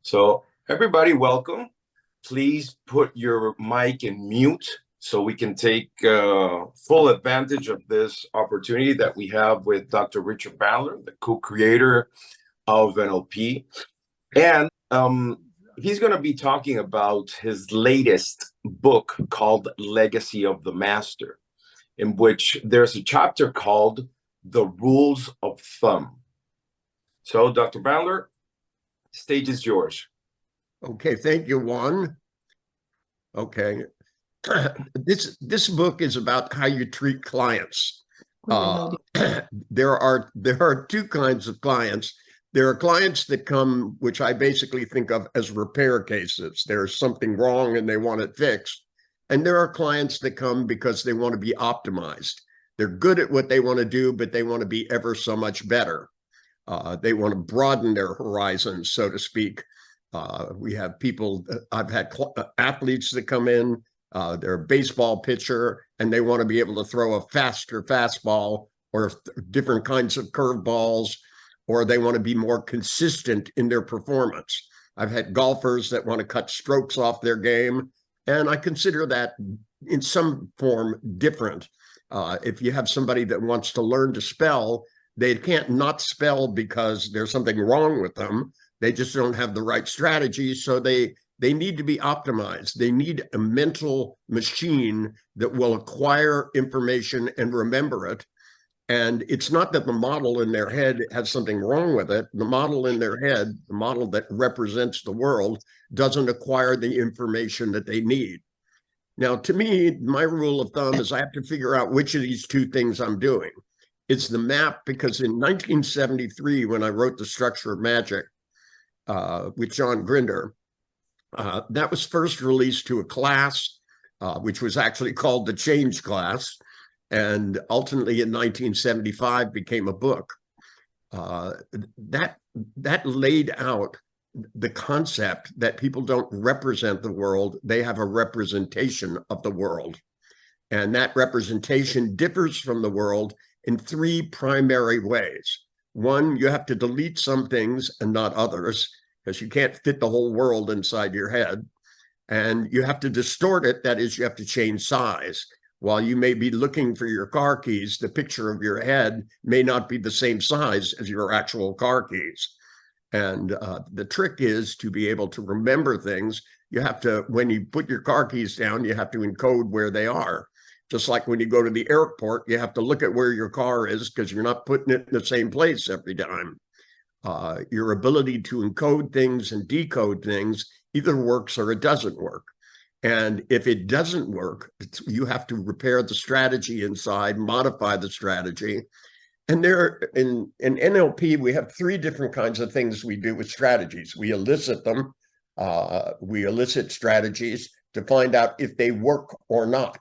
So everybody, welcome. Please put your mic in mute so we can take full advantage of this opportunity that we have with Dr. Richard Bandler, the co-creator of NLP. And he's going to be talking about his latest book called Legacy of the Master, in which there's a chapter called The Rules of Thumb. So, Dr. Bandler, stage is yours. Okay, thank you, Juan. Okay, this book is about how you treat clients. There are two kinds of clients. There are clients that come, which I basically think of as repair cases. There's something wrong and they want it fixed. And there are clients that come because they want to be optimized. They're good at what they want to do, but they want to be ever so much better. They want to broaden their horizons, so to speak. We have people, I've had athletes that come in, they're a baseball pitcher, and they want to be able to throw a faster fastball or different kinds of curveballs, or they want to be more consistent in their performance. I've had golfers that want to cut strokes off their game, and I consider that in some form different. If you have somebody that wants to learn to spell, they can't not spell because there's something wrong with them. They just don't have the right strategy, so they need to be optimized. They need a mental machine that will acquire information and remember it. And it's not that the model in their head has something wrong with it. The model in their head, the model that represents the world, doesn't acquire the information that they need. Now, to me, my rule of thumb is I have to figure out which of these two things I'm doing. It's the map, because in 1973, when I wrote The Structure of Magic, with John Grinder. That was first released to a class, which was actually called the Change Class, and ultimately in 1975 became a book. That laid out the concept that people don't represent the world, they have a representation of the world. And that representation differs from the world in three primary ways. One, you have to delete some things and not others, because you can't fit the whole world inside your head. And you have to distort it. That is, you have to change size. While you may be looking for your car keys, the picture of your head may not be the same size as your actual car keys. And the trick is to be able to remember things. You have to, when you put your car keys down, you have to encode where they are. Just like when you go to the airport, you have to look at where your car is because you're not putting it in the same place every time. Your ability to encode things and decode things either works or it doesn't work. And if it doesn't work, you have to repair the strategy inside, modify the strategy. And there, in NLP, we have three different kinds of things we do with strategies. We elicit them. We elicit strategies to find out if they work or not.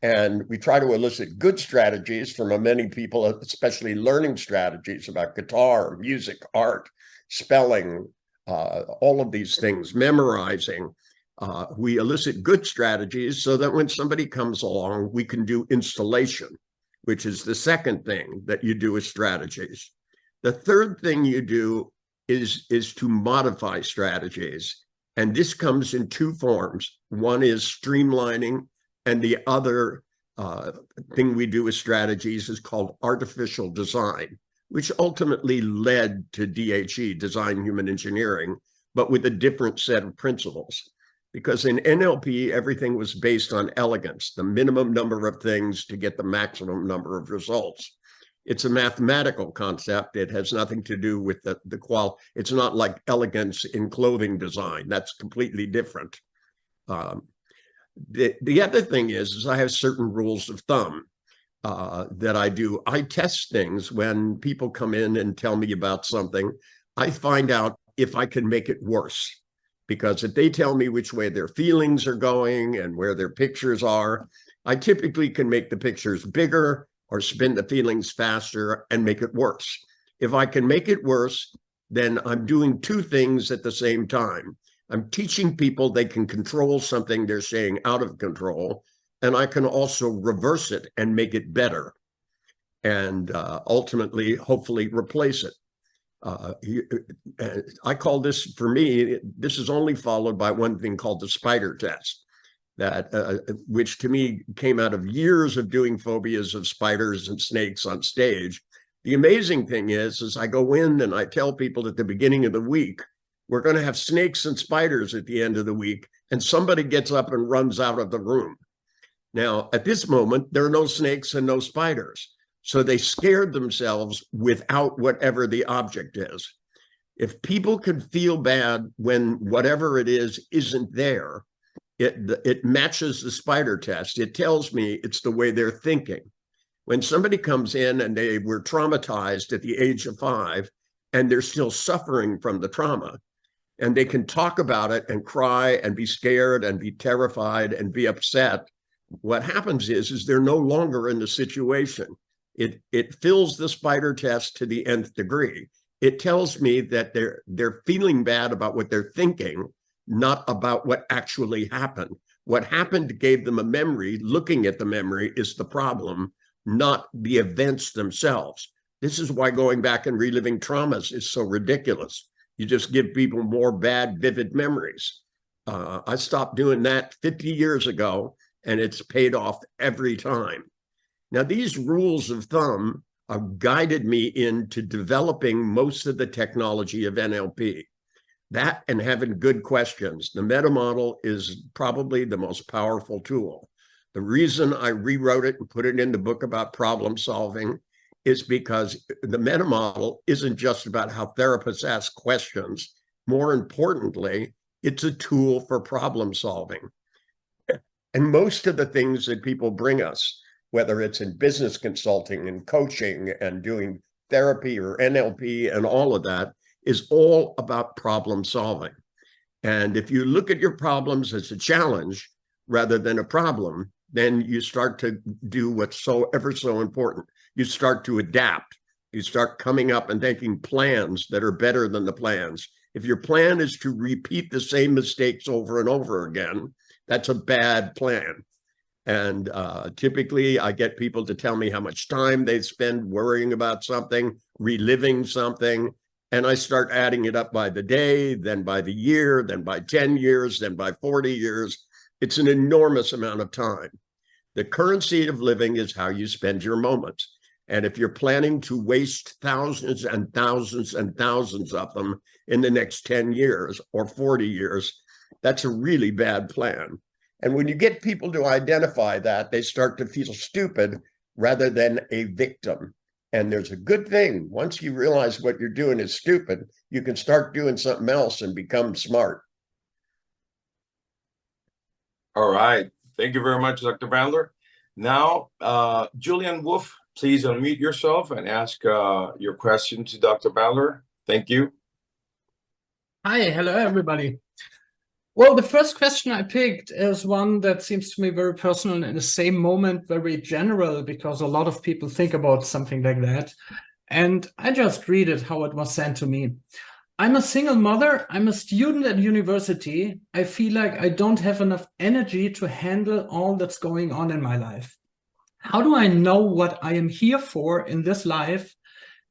And we try to elicit good strategies from many people, especially learning strategies about guitar, music, art, spelling, all of these things, memorizing. We elicit good strategies so that when somebody comes along, we can do installation, which is the second thing that you do with strategies. The third thing you do is to modify strategies. And this comes in two forms. One is streamlining, and the other thing we do with strategies is called artificial design, which ultimately led to DHE, Design Human Engineering, but with a different set of principles. Because in NLP, everything was based on elegance, the minimum number of things to get the maximum number of results. It's a mathematical concept. It has nothing to do with the quality. It's not like elegance in clothing design. That's completely different. The other thing is I have certain rules of thumb that I do. I test things when people come in and tell me about something. I find out if I can make it worse. Because if they tell me which way their feelings are going and where their pictures are, I typically can make the pictures bigger or spin the feelings faster and make it worse. If I can make it worse, then I'm doing two things at the same time. I'm teaching people they can control something they're saying out of control, and I can also reverse it and make it better and ultimately, hopefully, replace it. I call this, for me, this is only followed by one thing called the spider test, that which to me came out of years of doing phobias of spiders and snakes on stage. The amazing thing is I go in and I tell people at the beginning of the week, we're going to have snakes and spiders at the end of the week, and somebody gets up and runs out of the room. Now, at this moment, there are no snakes and no spiders. So they scared themselves without whatever the object is. If people can feel bad when whatever it is isn't there, it matches the spider test. It tells me it's the way they're thinking. When somebody comes in and they were traumatized at the age of 5 and they're still suffering from the trauma, and they can talk about it and cry and be scared and be terrified and be upset, what happens is they're no longer in the situation. It fills the spider test to the nth degree. It tells me that they're feeling bad about what they're thinking, not about what actually happened. What happened gave them a memory. Looking at the memory is the problem, not the events themselves. This is why going back and reliving traumas is so ridiculous. You just give people more bad, vivid memories. I stopped doing that 50 years ago, and it's paid off every time. Now, these rules of thumb have guided me into developing most of the technology of NLP. That and having good questions. The meta model is probably the most powerful tool. The reason I rewrote it and put it in the book about problem solving is because the meta model isn't just about how therapists ask questions. More importantly, it's a tool for problem solving. And most of the things that people bring us, whether it's in business consulting and coaching and doing therapy or NLP and all of that, is all about problem solving. And if you look at your problems as a challenge rather than a problem, then you start to do what's so ever so important. You start to adapt. You start coming up and thinking plans that are better than the plans. If your plan is to repeat the same mistakes over and over again, that's a bad plan. And typically I get people to tell me how much time they spend worrying about something, reliving something, and I start adding it up by the day, then by the year, then by 10 years, then by 40 years. It's an enormous amount of time. The currency of living is how you spend your moments. And if you're planning to waste thousands and thousands and thousands of them in the next 10 years or 40 years, that's a really bad plan. And when you get people to identify that, they start to feel stupid rather than a victim. And there's a good thing. Once you realize what you're doing is stupid, you can start doing something else and become smart. All right. Thank you very much, Dr. Bandler. Now, Julian Wolf, please unmute yourself and ask your question to Dr. Bandler. Thank you. Hi, hello, everybody. Well, the first question I picked is one that seems to me very personal and in the same moment very general, because a lot of people think about something like that. And I just read it how it was sent to me. I'm a single mother. I'm a student at university. I feel like I don't have enough energy to handle all that's going on in my life. How do I know what I am here for in this life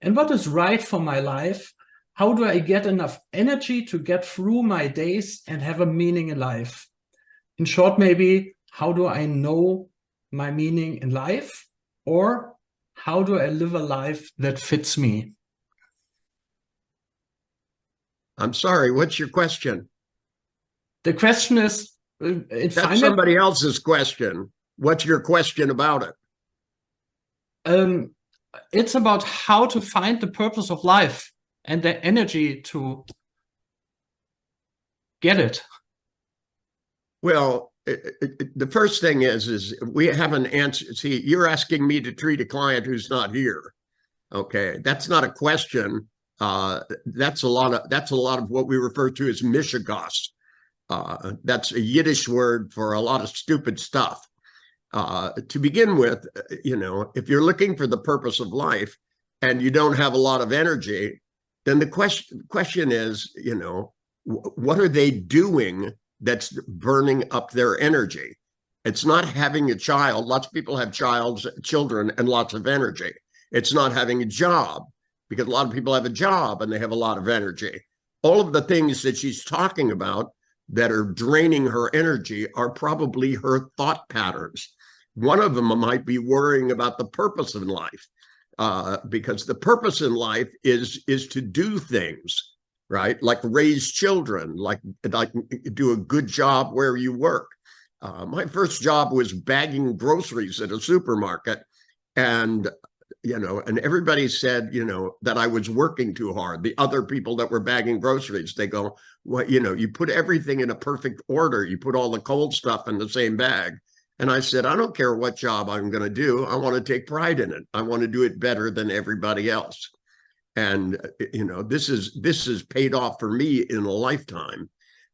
and what is right for my life? How do I get enough energy to get through my days and have a meaning in life? In short, maybe, how do I know my meaning in life? Or how do I live a life that fits me? I'm sorry, what's your question? The question is... That's somebody else's question. What's your question about it? It's about how to find the purpose of life and the energy to get it. Well, the first thing is we have an answer. See, you're asking me to treat a client who's not here. Okay, that's not a question. That's a lot of what we refer to as mishigas. That's a Yiddish word for a lot of stupid stuff. To begin with, if you're looking for the purpose of life and you don't have a lot of energy, then the question is, what are they doing that's burning up their energy? It's not having a child. Lots of people have children and lots of energy. It's not having a job. because a lot of people have a job and they have a lot of energy. All of the things that she's talking about that are draining her energy are probably her thought patterns. One of them might be worrying about the purpose in life, because the purpose in life is to do things, right? Like raise children, like do a good job where you work. My first job was bagging groceries at a supermarket, and and everybody said, that I was working too hard. The other people that were bagging groceries, they go, well, you put everything in a perfect order. You put all the cold stuff in the same bag. And I said, I don't care what job I'm going to do. I want to take pride in it. I want to do it better than everybody else. And, this is paid off for me in a lifetime.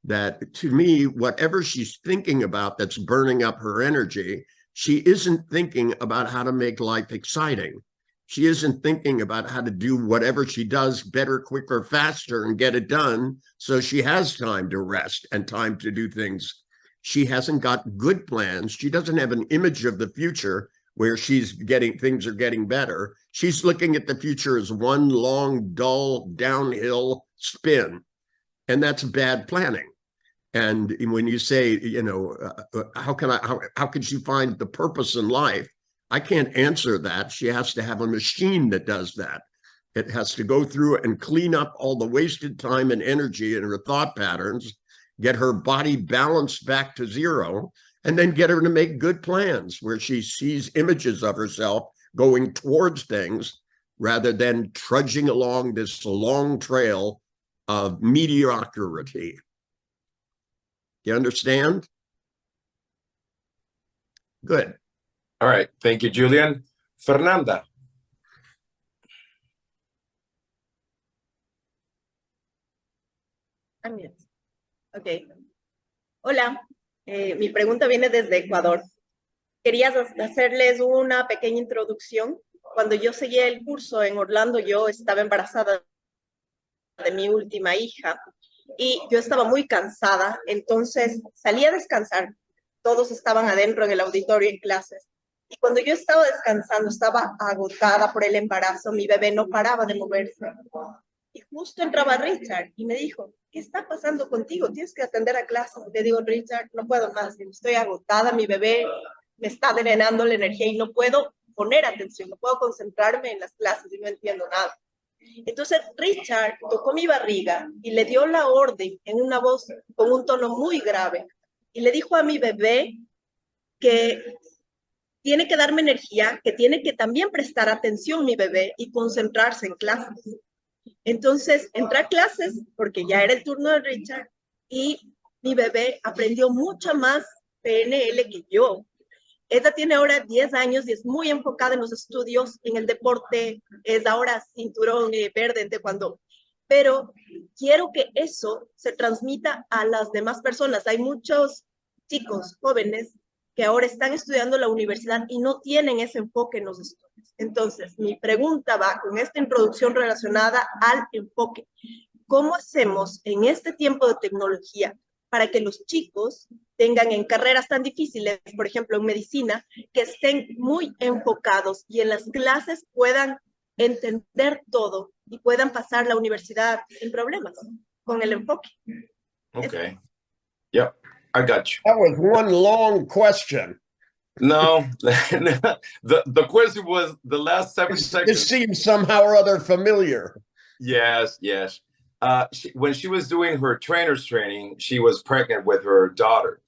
That to me, whatever she's thinking about that's burning up her energy, she isn't thinking about how to make life exciting. She isn't thinking about how to do whatever she does better, quicker, faster, and get it done so she has time to rest and time to do things. She hasn't got good plans. She doesn't have an image of the future where things are getting better. She's looking at the future as one long, dull, downhill spin. And that's bad planning. And when you say, how can she find the purpose in life? I can't answer that. She has to have a machine that does that. It has to go through and clean up all the wasted time and energy in her thought patterns, get her body balanced back to zero, and then get her to make good plans where she sees images of herself going towards things rather than trudging along this long trail of mediocrity. You understand? Good. All right. Thank you, Julian. Fernanda. Ok. Hola. Mi pregunta viene desde Ecuador. Quería hacerles una pequeña introducción. Cuando yo seguía el curso en Orlando, yo estaba embarazada de mi última hija y yo estaba muy cansada, entonces salí a descansar. Todos estaban adentro en el auditorio en clases. Y cuando yo estaba descansando, estaba agotada por el embarazo, mi bebé no paraba de moverse. Y justo entraba Richard y me dijo, ¿qué está pasando contigo? Tienes que atender a clases. Le digo, Richard, no puedo más, estoy agotada, mi bebé me está drenando la energía y no puedo poner atención, no puedo concentrarme en las clases y no entiendo nada. Entonces Richard tocó mi barriga y le dio la orden en una voz con un tono muy grave y le dijo a mi bebé que tiene que darme energía, que tiene que también prestar atención mi bebé y concentrarse en clases. Entonces entré a clases porque ya era el turno de Richard y mi bebé aprendió mucho más PNL que yo. Ella tiene ahora 10 años y es muy enfocada en los estudios, en el deporte, es ahora cinturón verde en taekwondo. Pero quiero que eso se transmita a las demás personas. Hay muchos chicos jóvenes que ahora están estudiando en la universidad y no tienen ese enfoque en los estudios. Entonces, mi pregunta va con esta introducción relacionada al enfoque. ¿Cómo hacemos en este tiempo de tecnología para que los chicos tengan en carreras tan difíciles, por ejemplo, en medicina, que estén muy enfocados y en las clases puedan entender todo y puedan pasar la universidad sin problemas con el enfoque? Okay. Yep, I got you. That was one long question. No, the question was the last 7 seconds. This seems somehow or other familiar. Yes. When she was doing her trainer's training, she was pregnant with her daughter.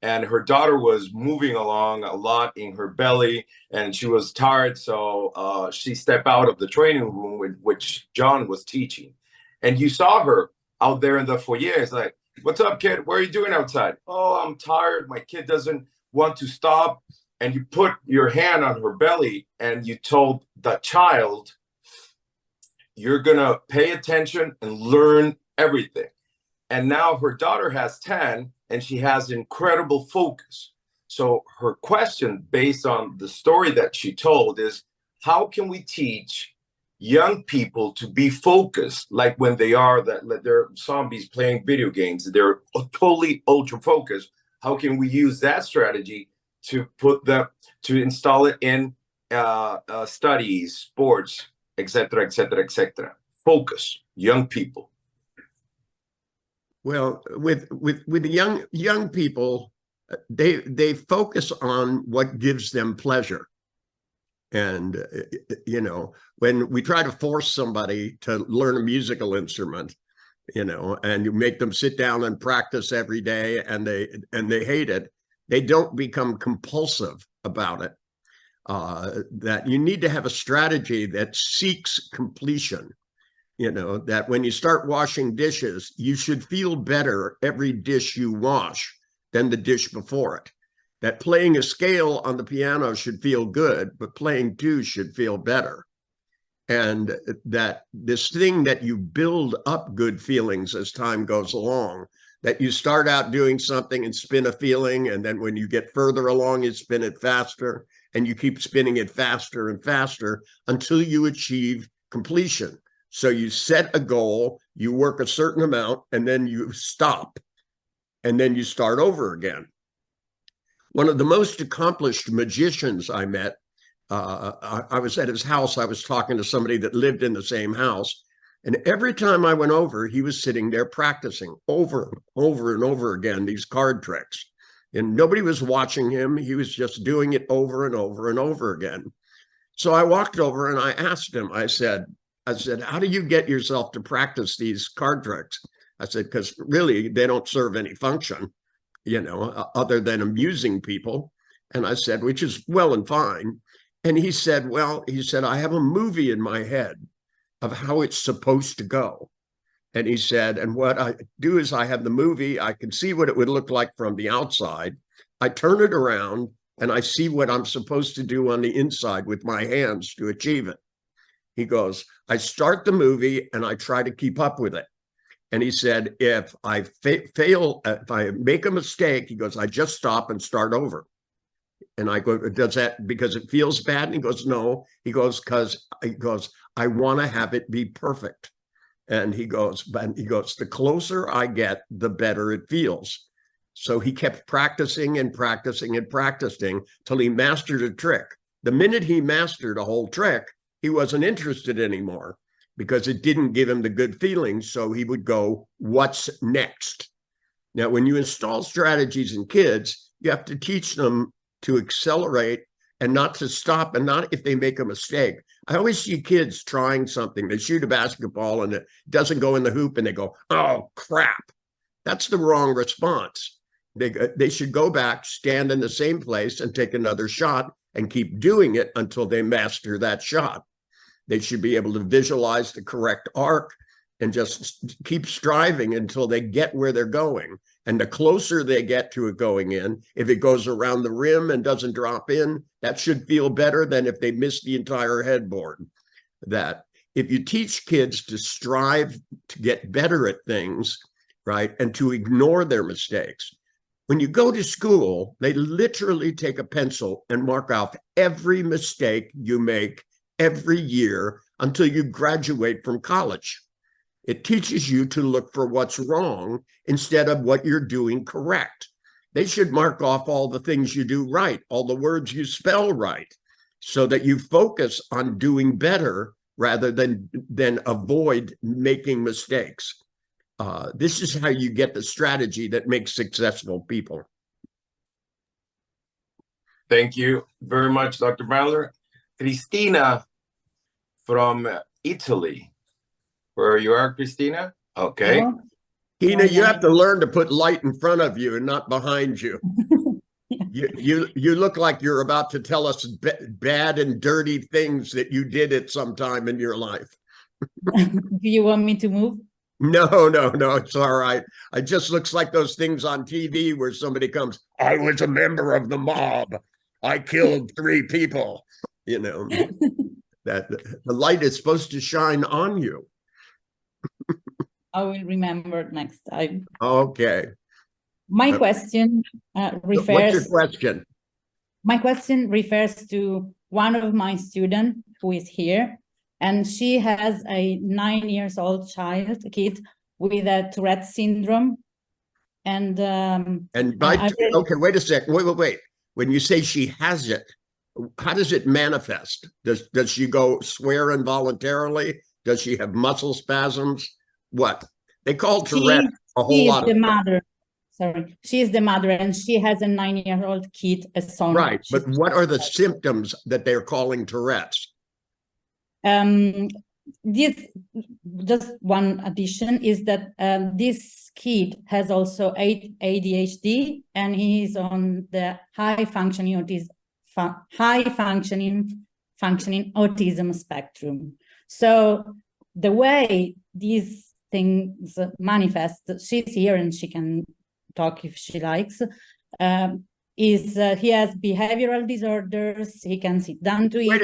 And her daughter was moving along a lot in her belly, and she was tired. So she stepped out of the training room, which John was teaching. And you saw her out there in the foyer. It's like, what's up, kid? What are you doing outside? Oh, I'm tired. My kid doesn't want to stop. And you put your hand on her belly and you told the child, you're going to pay attention and learn everything. And now her daughter has 10 and she has incredible focus. So her question, based on the story that she told, is how can we teach young people to be focused, like when they're zombies playing video games, they're totally ultra focused. How can we use that strategy to install it in studies, sports, etc., etc., etc. Focus, young people. Well, with the young people, they focus on what gives them pleasure. And you know, when we try to force somebody to learn a musical instrument, you know, and you make them sit down and practice every day, and they hate it, they don't become compulsive about it. That you need to have a strategy that seeks completion. You know, that when you start washing dishes, you should feel better every dish you wash than the dish before it. That playing a scale on the piano should feel good, but playing two should feel better. And that this thing that you build up good feelings as time goes along, that you start out doing something and spin a feeling, and then when you get further along, you spin it faster, and you keep spinning it faster and faster until you achieve completion. So you set a goal, you work a certain amount, and then you stop, and then you start over again. One of the most accomplished magicians I met, I was at his house. I was talking to somebody that lived in the same house. And every time I went over, he was sitting there practicing over and over and over again, these card tricks. And nobody was watching him. He was just doing it over and over and over again. So I walked over and I asked him, I said, how do you get yourself to practice these card tricks? I said, because really, they don't serve any function, you know, other than amusing people. And I said, which is well and fine. And he said, well, I have a movie in my head of how it's supposed to go. And he said, and what I do is I have the movie, I can see what it would look like from the outside. I turn it around and I see what I'm supposed to do on the inside with my hands to achieve it. He goes, I start the movie and I try to keep up with it. And he said, if I fail, if I make a mistake, he goes, I just stop and start over. And I go, does that because it feels bad? And he goes, no. He goes, I want to have it be perfect. And he goes, the closer I get, the better it feels. So he kept practicing and practicing and practicing till he mastered a trick. The minute he mastered a whole trick, he wasn't interested anymore because it didn't give him the good feelings. So he would go, what's next? Now, when you install strategies in kids, you have to teach them to accelerate and not to stop, and not if they make a mistake. I always see kids trying something. They shoot a basketball and it doesn't go in the hoop and they go, oh, crap. That's the wrong response. They should go back, stand in the same place and take another shot and keep doing it until they master that shot. They should be able to visualize the correct arc and just keep striving until they get where they're going. And the closer they get to it going in, if it goes around the rim and doesn't drop in, that should feel better than if they miss the entire headboard. That if you teach kids to strive to get better at things, right, and to ignore their mistakes, when you go to school, they literally take a pencil and mark out every mistake you make every year until you graduate from college. It teaches you to look for what's wrong instead of what you're doing correct. They should mark off all the things you do right, all the words you spell right, so that you focus on doing better rather than avoid making mistakes. This is how you get the strategy that makes successful people. Thank you very much, Dr. Bandler. Christina from Italy. Where you are, Christina? Okay. Oh. Tina, you have to learn to put light in front of you and not behind you. You look like you're about to tell us bad and dirty things that you did at some time in your life. Do you want me to move? No, it's all right. It just looks like those things on TV where somebody comes, I was a member of the mob. I killed 3 people. You know, that the light is supposed to shine on you. I will remember next time. Okay. My question refers. What's your question? My question refers to one of my students who is here, and she has a 9-year-old kid with a Tourette syndrome. And okay, wait a sec. Wait. When you say she has it, how does it manifest? Does she go swear involuntarily? Does she have muscle spasms? What? They call Tourette a whole lot of mother. Sorry, she is the mother, and she has a 9-year-old kid, a son. Right, but what are the symptoms that they're calling Tourette's? This, just one addition is that this kid has also ADHD, and he is on the high functioning autism spectrum. So the way these things manifest, she's here and she can talk if she likes, is he has behavioral disorders. He can sit down to eat. Wait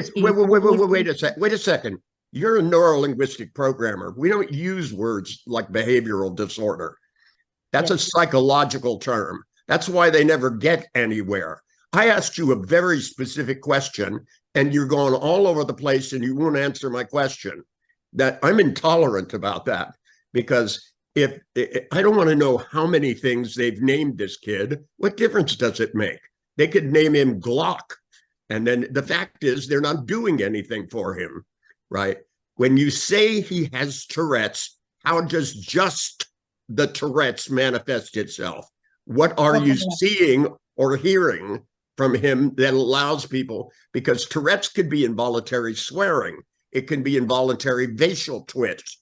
a second. You're a neurolinguistic programmer. We don't use words like behavioral disorder. That's a psychological term. That's why they never get anywhere. I asked you a very specific question, and you're going all over the place, and you won't answer my question. That I'm intolerant about that, because if I don't want to know how many things they've named this kid, what difference does it make? They could name him Glock, and then the fact is they're not doing anything for him, right? When you say he has Tourette's, how does just the Tourette's manifest itself? What are you seeing or hearing from him that allows people, because Tourette's could be involuntary swearing, it can be involuntary facial twitch,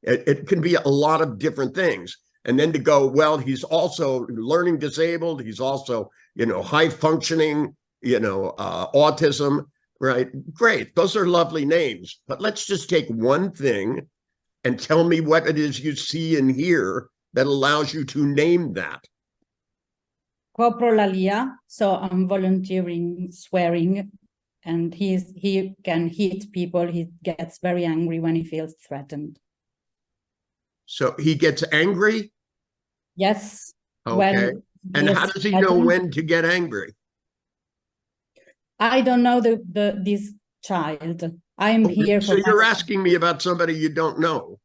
it can be a lot of different things. And then to go, well, he's also learning disabled, he's also, high functioning, autism, right? Great, those are lovely names, but let's just take one thing and tell me what it is you see and hear that allows you to name that. Coprolalia, so I'm volunteering swearing, and he can hit people. He gets very angry when he feels threatened. So he gets angry? Yes. Okay. And how does he know when to get angry? I don't know this child. I'm here for. So you're asking me about somebody you don't know.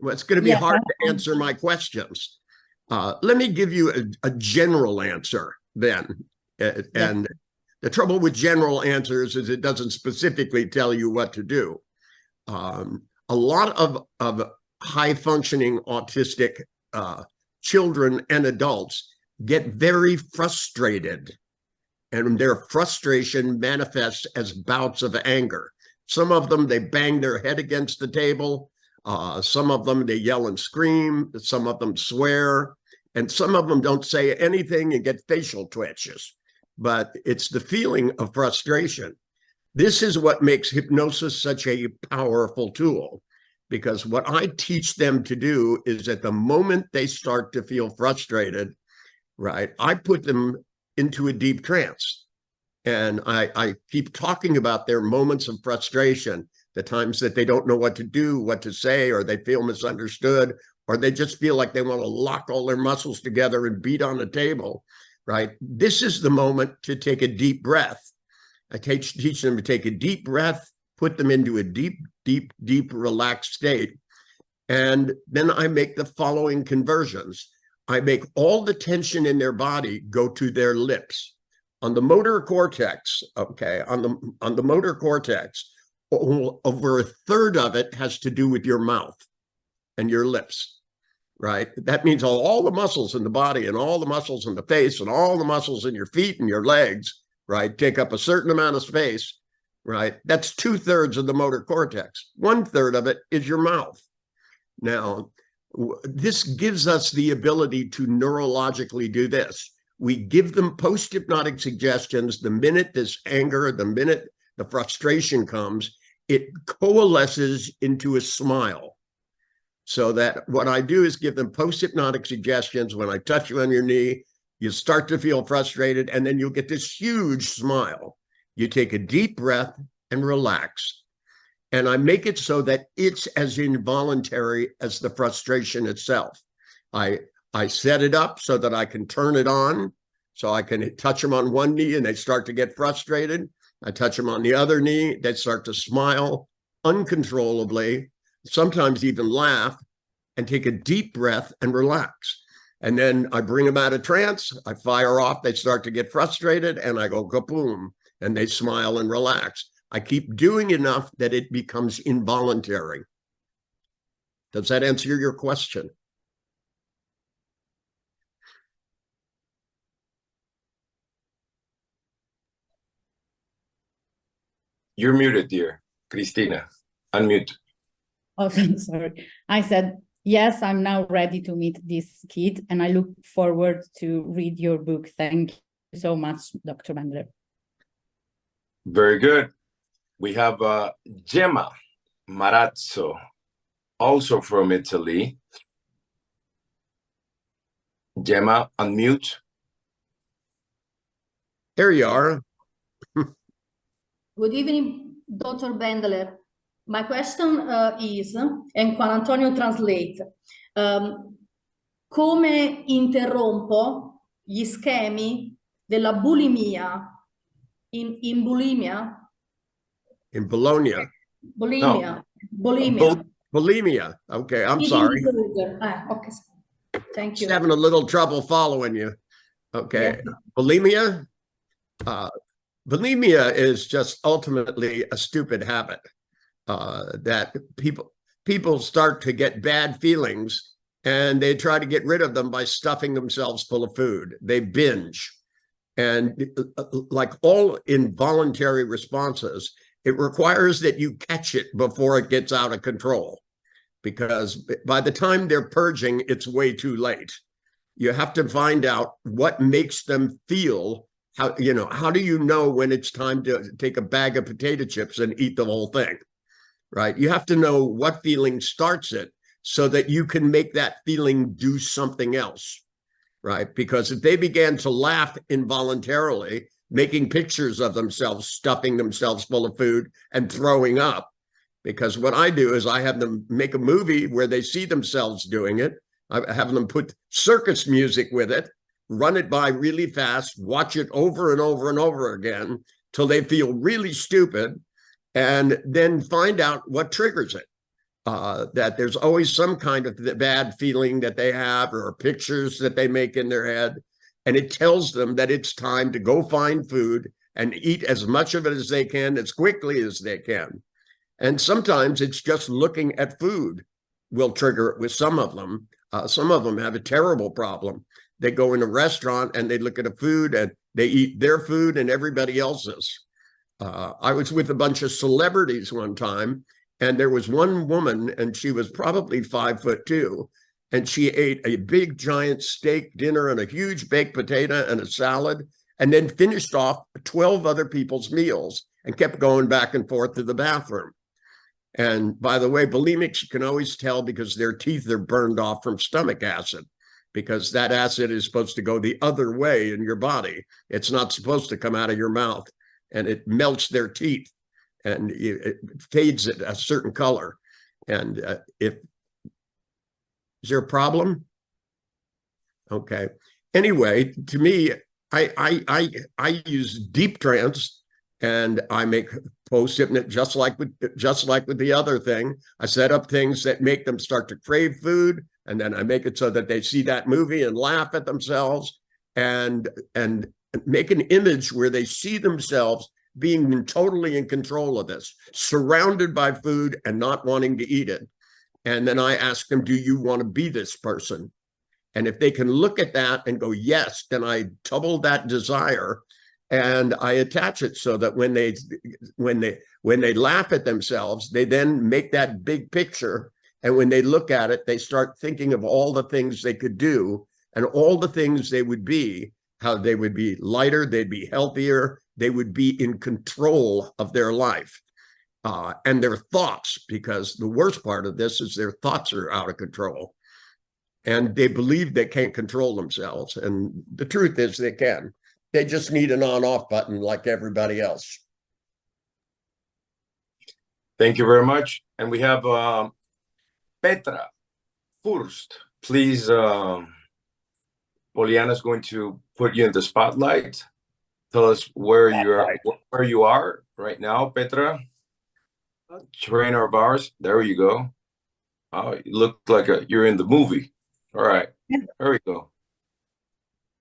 Well, it's going to be hard to answer my questions. Let me give you a general answer then. And the trouble with general answers is it doesn't specifically tell you what to do. A lot of high-functioning autistic children and adults get very frustrated, and their frustration manifests as bouts of anger. Some of them, they bang their head against the table. Some of them, they yell and scream. Some of them swear. And some of them don't say anything and get facial twitches. But it's the feeling of frustration. This is what makes hypnosis such a powerful tool, because what I teach them to do is at the moment they start to feel frustrated, right, I put them into a deep trance. And I keep talking about their moments of frustration, the times that they don't know what to do, what to say, or they feel misunderstood, or they just feel like they want to lock all their muscles together and beat on the table, right? This is the moment to take a deep breath. I teach them to take a deep breath, put them into a deep, relaxed state. And then I make the following conversions. I make all the tension in their body go to their lips. On the motor cortex, okay, on the motor cortex, over a third of it has to do with your mouth and your lips, right? That means all the muscles in the body and all the muscles in the face and all the muscles in your feet and your legs, right, take up a certain amount of space, right? That's 2/3 of the motor cortex. 1/3 of it is your mouth. Now, this gives us the ability to neurologically do this. We give them post-hypnotic suggestions. The minute this anger, the minute the frustration comes, it coalesces into a smile. So that what I do is give them post-hypnotic suggestions. When I touch you on your knee, you start to feel frustrated, and then you'll get this huge smile. You take a deep breath and relax. And I make it so that it's as involuntary as the frustration itself. I set it up so that I can turn it on, so I can touch them on one knee and they start to get frustrated. I touch them on the other knee, they start to smile uncontrollably, sometimes even laugh, and take a deep breath and relax. And then I bring them out of trance, I fire off, they start to get frustrated, and I go kaboom. and they smile and relax. I keep doing enough that it becomes involuntary. Does that answer your question? You're muted, dear. Cristina, unmute. Oh, sorry. I said, yes, I'm now ready to meet this kid, and I look forward to read your book. Thank you so much, Dr. Bandler. Very good. We have Gemma Marazzo, also from Italy. Gemma, unmute. There you are. Good evening, Dr. Bandler. My question is, and Juan Antonio translate, come interrompo gli schemi della bulimia in bulimia? In Bologna. Bulimia. No. Bulimia. Bulimia. Okay, I'm Eating sorry. disorder. Okay. Thank you. Just having a little trouble following you. Okay. Yeah. Bulimia. Bulimia is just ultimately a stupid habit that people start to get bad feelings, and they try to get rid of them by stuffing themselves full of food. They binge. And like all involuntary responses, it requires that you catch it before it gets out of control, because by the time they're purging, it's way too late. You have to find out what makes them feel. How do you know when it's time to take a bag of potato chips and eat the whole thing, right? You have to know what feeling starts it so that you can make that feeling do something else, right? Because if they began to laugh involuntarily, making pictures of themselves, stuffing themselves full of food and throwing up, because what I do is I have them make a movie where they see themselves doing it. I have them put circus music with it, run it by really fast, watch it over and over and over again till they feel really stupid, and then find out what triggers it. That there's always some kind of bad feeling that they have, or pictures that they make in their head, and it tells them that it's time to go find food and eat as much of it as they can, as quickly as they can. And sometimes it's just looking at food will trigger it with some of them. Some of them have a terrible problem. They go in a restaurant and they look at a food and they eat their food and everybody else's. I was with a bunch of celebrities one time, and there was one woman, and she was probably 5'2", and she ate a big giant steak dinner and a huge baked potato and a salad, and then finished off 12 other people's meals and kept going back and forth to the bathroom. And by the way, bulimics, you can always tell because their teeth are burned off from stomach acid, because that acid is supposed to go the other way in your body. It's not supposed to come out of your mouth, and it melts their teeth and it fades it a certain color. And is there a problem? Okay. Anyway, to me, I use deep trance, and I make post-hypnotic just like with the other thing. I set up things that make them start to crave food, and then I make it so that they see that movie and laugh at themselves, and make an image where they see themselves being totally in control of this, surrounded by food and not wanting to eat it. And then I ask them, do you want to be this person? And if they can look at that and go, yes, then I double that desire, and I attach it so that when they laugh at themselves, they then make that big picture. And when they look at it, they start thinking of all the things they could do and all the things they would be, how they would be lighter, they'd be healthier, they would be in control of their life and their thoughts, because the worst part of this is their thoughts are out of control. And they believe they can't control themselves. And the truth is they can. They just need an on-off button like everybody else. Thank you very much. And we have Petra first. Please, Poliana's going to put you in the spotlight. Tell us where you are right now, Petra. Trainer of ours. There you go. Oh, you look like you're in the movie. All right. There we go.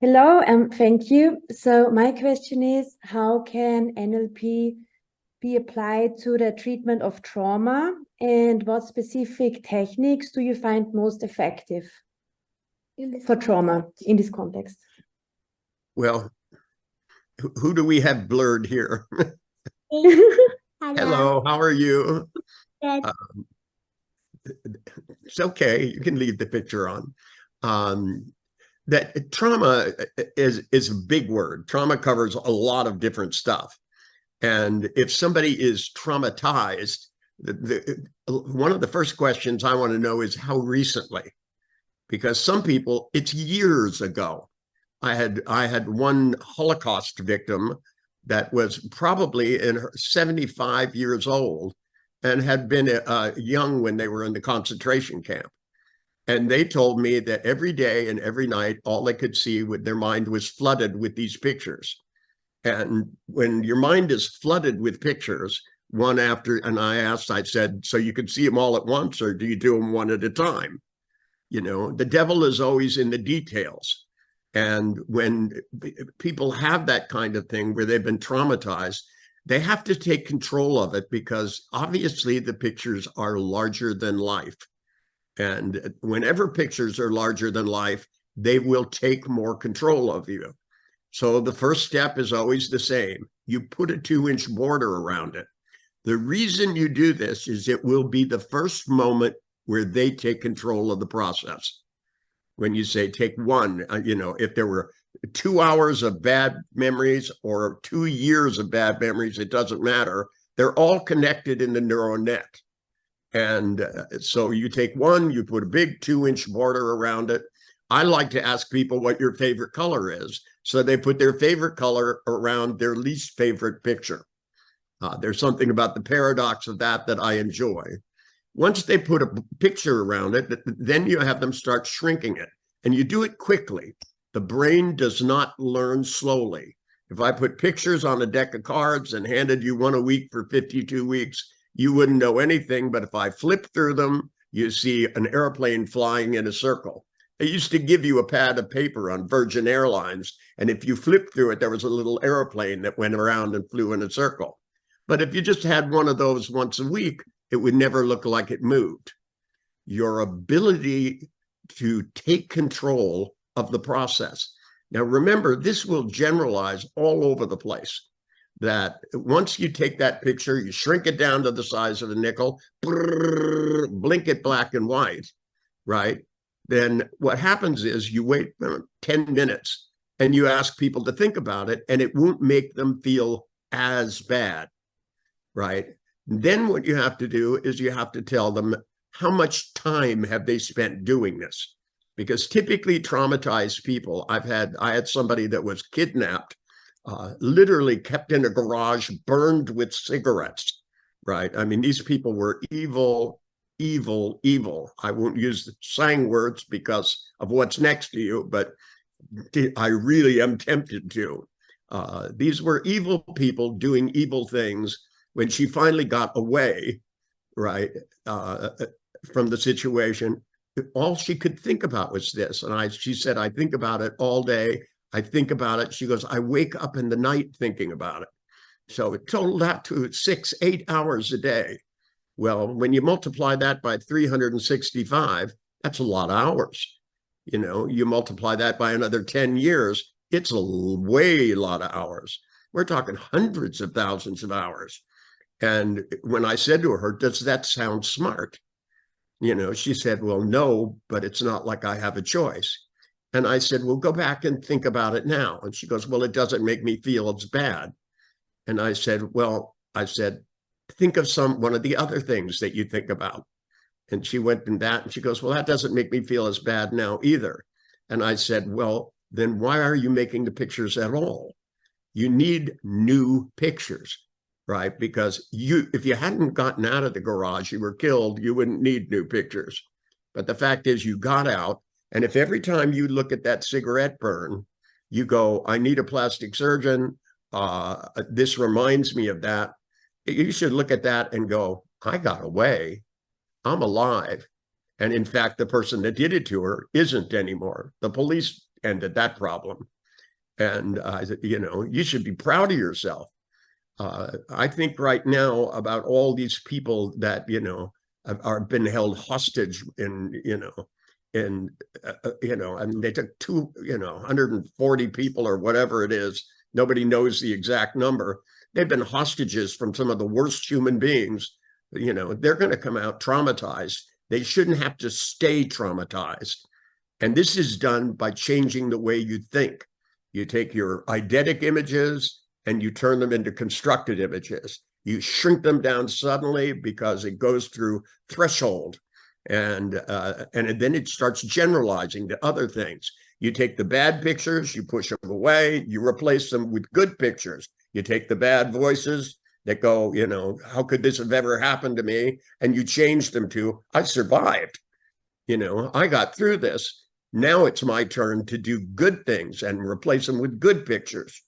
Hello, thank you. So my question is, how can NLP be applied to the treatment of trauma, and what specific techniques do you find most effective for trauma in this context? Well, who do we have blurred here? Hello, how are you? It's okay, you can leave the picture on. That trauma is a big word. Trauma covers a lot of different stuff. And if somebody is traumatized, one of the first questions I want to know is how recently, because some people, it's years ago. I had one Holocaust victim that was probably in her 75 years old and had been young when they were in the concentration camp. And they told me that every day and every night, all they could see with their mind was flooded with these pictures. And when your mind is flooded with pictures, one after, and I said, so you could see them all at once, or do you do them one at a time? You know, the devil is always in the details. And when people have that kind of thing where they've been traumatized, they have to take control of it, because obviously the pictures are larger than life. And whenever pictures are larger than life, they will take more control of you. So the first step is always the same. You put a 2-inch border around it. The reason you do this is it will be the first moment where they take control of the process. When you say take one, you know, if there were 2 hours of bad memories or 2 years of bad memories, it doesn't matter. They're all connected in the neural net. And so you take one, you put a big 2-inch border around it. I like to ask people what your favorite color is. So they put their favorite color around their least favorite picture. There's something about the paradox of that I enjoy. Once they put a picture around it, then you have them start shrinking it. And you do it quickly. The brain does not learn slowly. If I put pictures on a deck of cards and handed you one a week for 52 weeks, you wouldn't know anything. But if I flip through them, you see an airplane flying in a circle. They used to give you a pad of paper on Virgin Airlines, and if you flipped through it, there was a little airplane that went around and flew in a circle. But if you just had one of those once a week, it would never look like it moved. Your ability to take control of the process. Now, remember, this will generalize all over the place. That once you take that picture, you shrink it down to the size of a nickel, blink it black and white, right? Then what happens is you wait 10 minutes and you ask people to think about it, and it won't make them feel as bad, right? Then what you have to do is you have to tell them how much time have they spent doing this. Because typically traumatized people, I had somebody that was kidnapped, literally kept in a garage, burned with cigarettes, right? I mean, these people were evil, evil, evil. I won't use the slang words because of what's next to you, but I really am tempted to. These were evil people doing evil things. When she finally got away, right, from the situation, all she could think about was this. And she said, I think about it all day. I think about it. She goes, I wake up in the night thinking about it. So it totaled out to 6-8 hours a day. Well, when you multiply that by 365, that's a lot of hours. You know, you multiply that by another 10 years, it's a way lot of hours. We're talking hundreds of thousands of hours. And when I said to her, does that sound smart? You know, she said, well, no, but it's not like I have a choice. And I said, well, go back and think about it now. And she goes, well, it doesn't make me feel it's bad. And I said, think of one of the other things that you think about. And she went in that and she goes, well, that doesn't make me feel as bad now either. And I said, well, then why are you making the pictures at all? You need new pictures, right? Because if you hadn't gotten out of the garage, you were killed, you wouldn't need new pictures. But the fact is you got out. And if every time you look at that cigarette burn, you go, I need a plastic surgeon, this reminds me of that, you should look at that and go, I got away, I'm alive. And in fact, the person that did it to her isn't anymore. The police ended that problem. And, you know, you should be proud of yourself. I think right now about all these people that, you know, are been held hostage in, you know, and they took 140 people or whatever it is. Nobody knows the exact number. They've been hostages from some of the worst human beings. You know, they're going to come out traumatized. They shouldn't have to stay traumatized. And this is done by changing the way you think. You take your eidetic images and you turn them into constructed images. You shrink them down suddenly because it goes through threshold. And then it starts generalizing to other things. You take the bad pictures, you push them away, you replace them with good pictures. You take the bad voices that go, you know, how could this have ever happened to me? And you change them to, I survived. You know, I got through this. Now it's my turn to do good things and replace them with good pictures.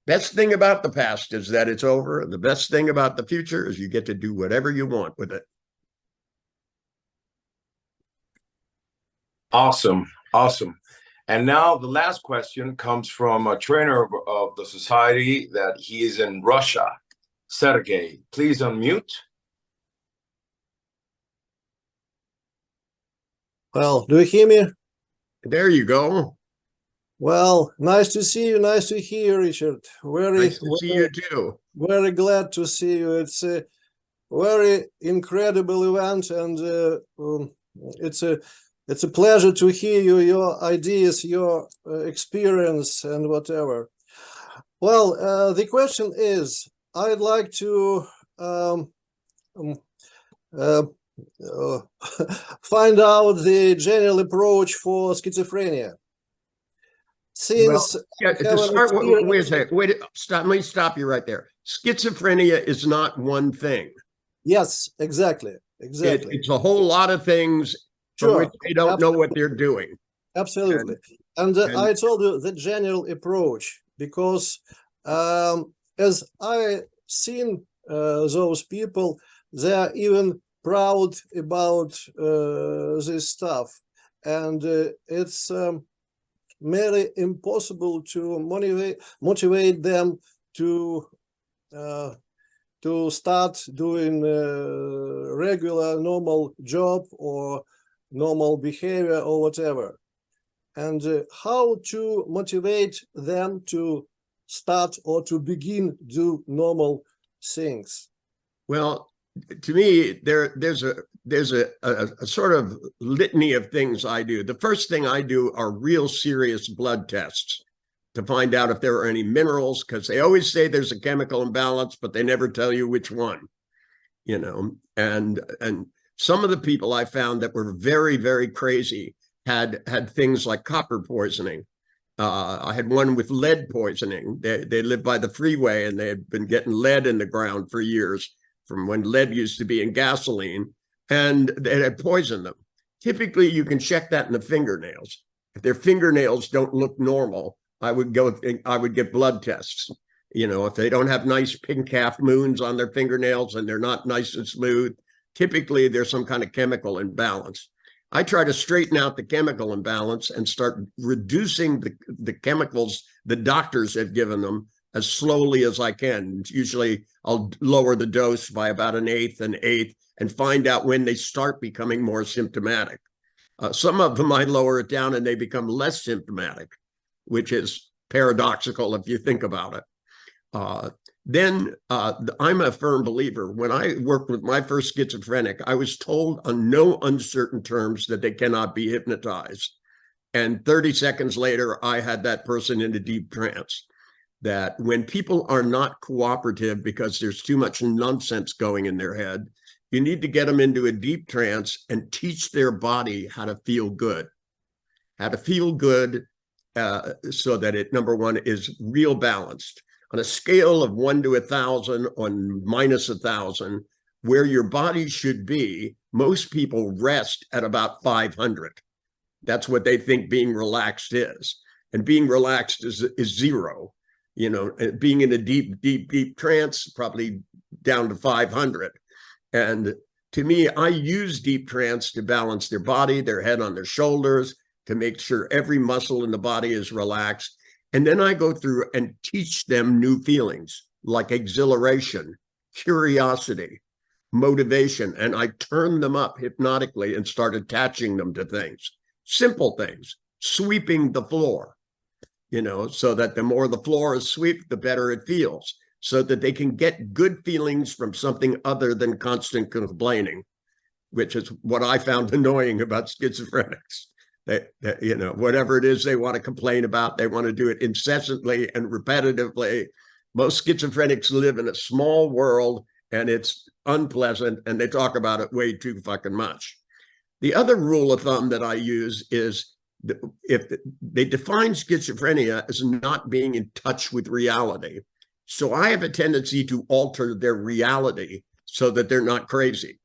Best thing about the past is that it's over. And the best thing about the future is you get to do whatever you want with it. Awesome. Awesome. And now the last question comes from a trainer of the society that he is in Russia. Sergey, please unmute. Well, do you hear me? There you go. Well, nice to see you. Nice to hear you, Richard. Nice to see you too. Very glad to see you. It's a very incredible event, and it's a pleasure to hear you, your ideas, your experience, and whatever. Well, the question is, I'd like to find out the general approach for schizophrenia. Since to start, wait a second. Wait, stop. Let me stop you right there. Schizophrenia is not one thing. Yes, exactly. It's a whole lot of things for which they don't know what they're doing. Absolutely. And I told you the general approach because as I seen those people, they are even proud about this stuff, and it's merely impossible to motivate them to start doing regular normal job or normal behavior or whatever. And how to motivate them to start or to begin do normal things? Well, to me, there's a sort of litany of things I do. The first thing I do are real serious blood tests to find out if there are any minerals, because they always say there's a chemical imbalance, but they never tell you which one, you know. And some of the people I found that were very, very crazy had things like copper poisoning. I had one with lead poisoning. They lived by the freeway and they had been getting lead in the ground for years, from when lead used to be in gasoline, and it had poisoned them. Typically, you can check that in the fingernails. If their fingernails don't look normal, I would get blood tests. You know, if they don't have nice pink half moons on their fingernails and they're not nice and smooth, typically there's some kind of chemical imbalance. I try to straighten out the chemical imbalance and start reducing the chemicals the doctors have given them as slowly as I can. Usually I'll lower the dose by about an eighth and find out when they start becoming more symptomatic. Some of them I lower it down and they become less symptomatic, which is paradoxical if you think about it. Then I'm a firm believer. When I worked with my first schizophrenic, I was told on no uncertain terms that they cannot be hypnotized. And 30 seconds later, I had that person in a deep trance. That when people are not cooperative because there's too much nonsense going in their head, you need to get them into a deep trance and teach their body how to feel good. How to feel good so that it, number one, is real balanced. On a scale of 1 to 1,000 on minus 1,000, where your body should be, most people rest at about 500. That's what they think being relaxed is. And being relaxed is zero. You know, being in a deep trance, probably down to 500. And to me, I use deep trance to balance their body, their head on their shoulders, to make sure every muscle in the body is relaxed. And then I go through and teach them new feelings like exhilaration, curiosity, motivation, and I turn them up hypnotically and start attaching them to things, simple things, sweeping the floor, so that the more the floor is swept, the better it feels, so that they can get good feelings from something other than constant complaining, which is what I found annoying about schizophrenics. That whatever it is they want to complain about, they want to do it incessantly and repetitively. Most schizophrenics live in a small world and it's unpleasant, and they talk about it way too fucking much. The other rule of thumb that I use is if they define schizophrenia as not being in touch with reality. So I have a tendency to alter their reality so that they're not crazy.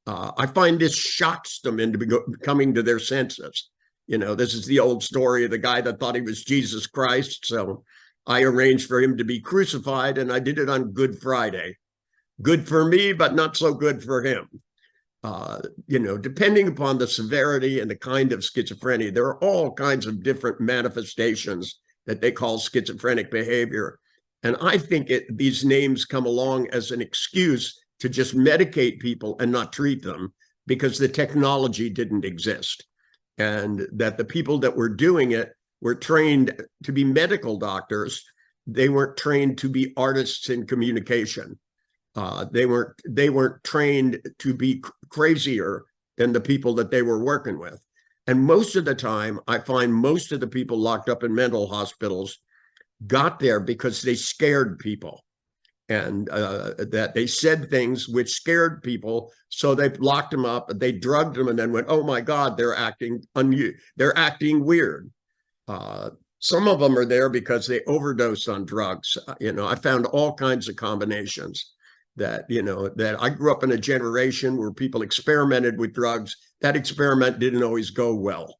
I find this shocks them into coming to their senses. This is the old story of the guy that thought he was Jesus Christ. So I arranged for him to be crucified, and I did it on Good Friday. Good for me, but not so good for him. Depending upon the severity and the kind of schizophrenia, there are all kinds of different manifestations that they call schizophrenic behavior. And I think these names come along as an excuse to just medicate people and not treat them because the technology didn't exist. And that the people that were doing it were trained to be medical doctors. They weren't trained to be artists in communication. They weren't trained to be crazier than the people that they were working with. And most of the time, I find most of the people locked up in mental hospitals got there because they scared people, and that they said things which scared people. So they locked them up, they drugged them, and then went, "Oh my God, they're acting weird." Some of them are there because they overdosed on drugs. I found all kinds of combinations. That I grew up in a generation where people experimented with drugs. That experiment didn't always go well.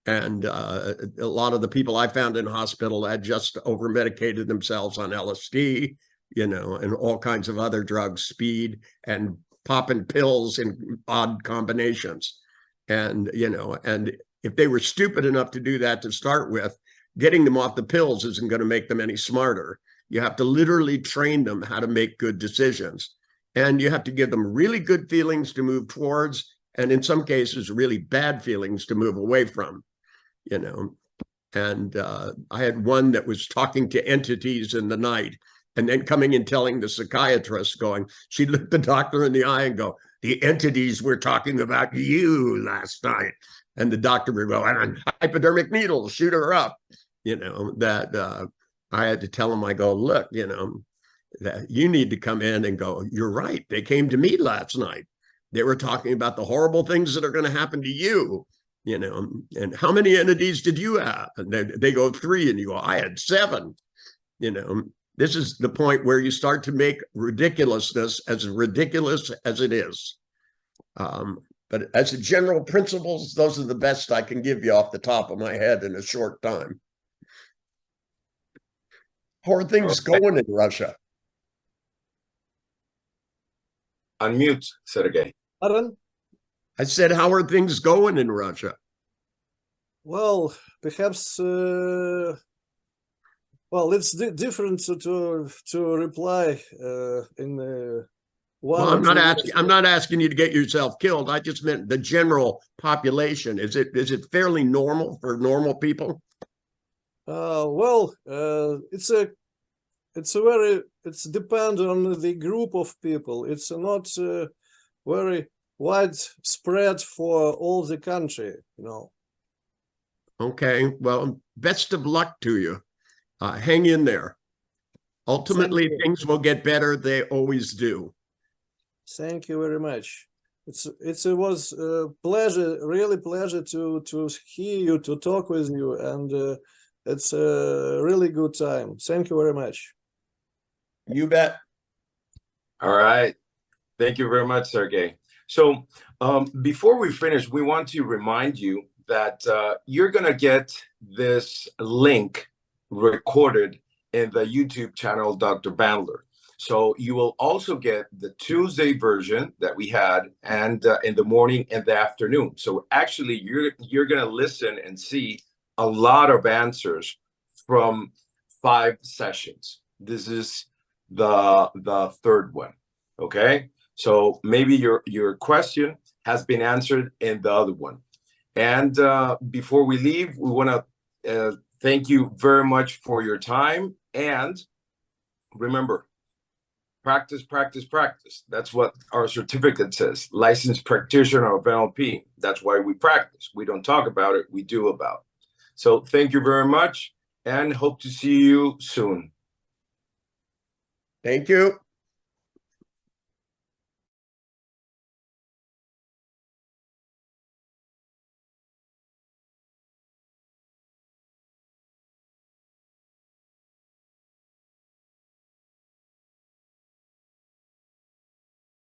And a lot of the people I found in hospital had just over-medicated themselves on LSD, and all kinds of other drugs, speed, and popping pills in odd combinations. And if they were stupid enough to do that to start with, getting them off the pills isn't going to make them any smarter. You have to literally train them how to make good decisions. And you have to give them really good feelings to move towards, and in some cases, really bad feelings to move away from, And I had one that was talking to entities in the night and then coming and telling the psychiatrist, she'd look the doctor in the eye and go, "The entities were talking about you last night." And the doctor would go, "And hypodermic needles, shoot her up." I had to tell him, I go, "Look, that you need to come in and go, you're right. They came to me last night. They were talking about the horrible things that are going to happen to you, and how many entities did you have?" And they go, 3. And you go, "I had 7. This is the point where you start to make ridiculousness as ridiculous as it is. But as a general principles, those are the best I can give you off the top of my head in a short time. How are things going in Russia? Unmute, Sergey. Pardon? I said, how are things going in Russia? Well, perhaps it's different to reply in one. Well, I'm not asking you to get yourself killed. I just meant the general population. Is it fairly normal for normal people? It's depend on the group of people. It's not very widespread for all the country, Okay, well, best of luck to you. Hang in there. Ultimately, things will get better. They always do. Thank you very much. It was a pleasure, really pleasure to hear you, to talk with you, and it's a really good time. Thank you very much. You bet. All right. Thank you very much, Sergey. So before we finish, we want to remind you that you're going to get this link recorded in the YouTube channel, Dr. Bandler. So you will also get the Tuesday version that we had, and in the morning and the afternoon. So actually, you're going to listen and see a lot of answers from 5 sessions. This is the third one. Okay, so maybe your question has been answered in the other one. And before we leave, we want to thank you very much for your time. And remember, practice, practice, practice. That's what our certificate says. Licensed practitioner of NLP. That's why we practice. We don't talk about it, we do about it. So thank you very much, and hope to see you soon. Thank you.